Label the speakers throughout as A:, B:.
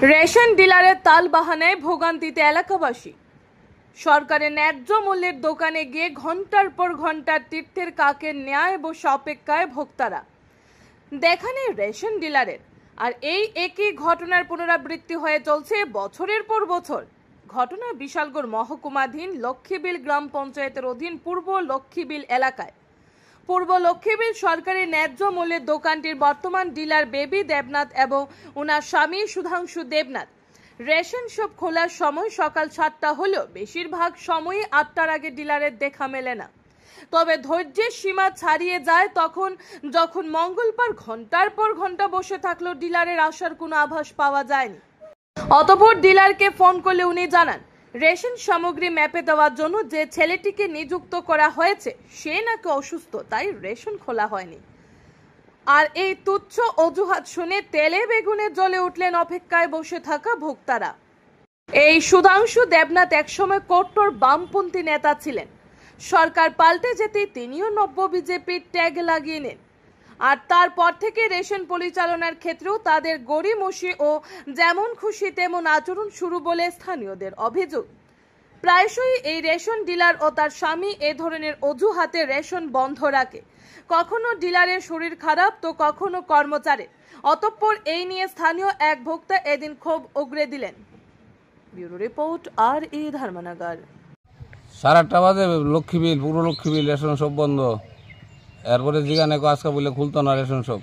A: Ration ডিলারের তাল বাহানায় ভোগান্তিতে এলাকাবাসী। সরকারের ন্যায্য মূল্যের দোকানে গিয়ে ঘন্টার পর ঘন্টা তীর্থের কাকের ন্যায় বসে অপেক্ষায় ভোক্তারা। দেখা নেই রেশন ডিলারের। আর এই একই ঘটনার পুনরাবৃত্তি হয়ে চলছে বছরের পর বছর। ঘটনা বিশালগড় মহকুমাধীন লক্ষ্মীবিল গ্রাম পঞ্চায়েতের অধীন পূর্ব লক্ষ্মীবিল এলাকায়। পূর্ব লক্ষ্মীবিল সরকারি ন্যায্য মূল্যের দোকানটির বর্তমান ডিলার বেবি দেবনাথ এবং ওনার স্বামী সুধাংশু দেবনাথ। রেশন শপ খোলার সময় সকাল 7টা হলেও বেশিরভাগ সময়ই 8টার আগে ডিলারের দেখা মেলে না। তবে ধৈর্যের সীমা ছাড়িয়ে যায় যখন মঙ্গলবার ঘন্টার পর ঘন্টা বসে থাকলেও ডিলারের আসার কোনো আভাস পাওয়া যায়নি। অতঃপর ডিলারকে ফোন করলে উনি জানান, রেশন সামগ্রী ম্যাপে দেওয়ার জন্য যে ছেলেটিকে নিযুক্ত করা হয়েছে সে নাকি অসুস্থ, তাই রেশন খোলা হয়নি। আর এই তুচ্ছ অজুহাত শুনে তেলে বেগুনে জ্বলে উঠলেন অপেক্ষায় বসে থাকা ভোক্তারা। এই সুধাংশু দেবনাথ একসময় কট্টর বামপন্থী নেতা ছিলেন। সরকার পাল্টে যেতেই তিনিও নব্য বিজেপির ট্যাগ লাগিয়ে নেন। আর তারপর থেকে রেশন পরিচালনার ক্ষেত্রেও তাদের গড়িমসি ও যেমন খুশি তেমন আচরণ শুরু বলে স্থানীয়দের অভিযোগ। প্রায়শই এই রেশন ডিলার ও তার স্বামী এ ধরনের অজুহাতে রেশন বন্ধ রাখে। কখনো ডিলারের শরীর খারাপ তো কখনো কর্মচারীর। অতঃপর এই নিয়ে স্থানীয় এক ভোক্তা এদিন ক্ষোভ উগরে দিলেন। Bureau report RE Dharmanagar.
B: 8:30 বাজে লক্ষ্মীবিল পুরো লক্ষ্মীবিল রেশন সব বন্ধ। এরপরে জিগানে আজকে বলে খুলতো না রেশন সব।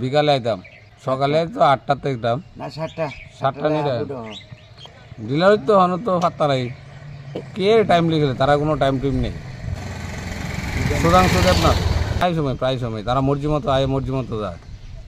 B: বিকালে আইতাম সকালে তো 8টার থেকে দাম না 7টা নিয়ে ডিলার তো হন তো 7টাই কে টাইম লিখলে তারা কোনো টাইম নেই। সুধাংশু দেবনাথ প্রায় সময় তারা মর্জি মতো আয় মর্জি মতো যায়।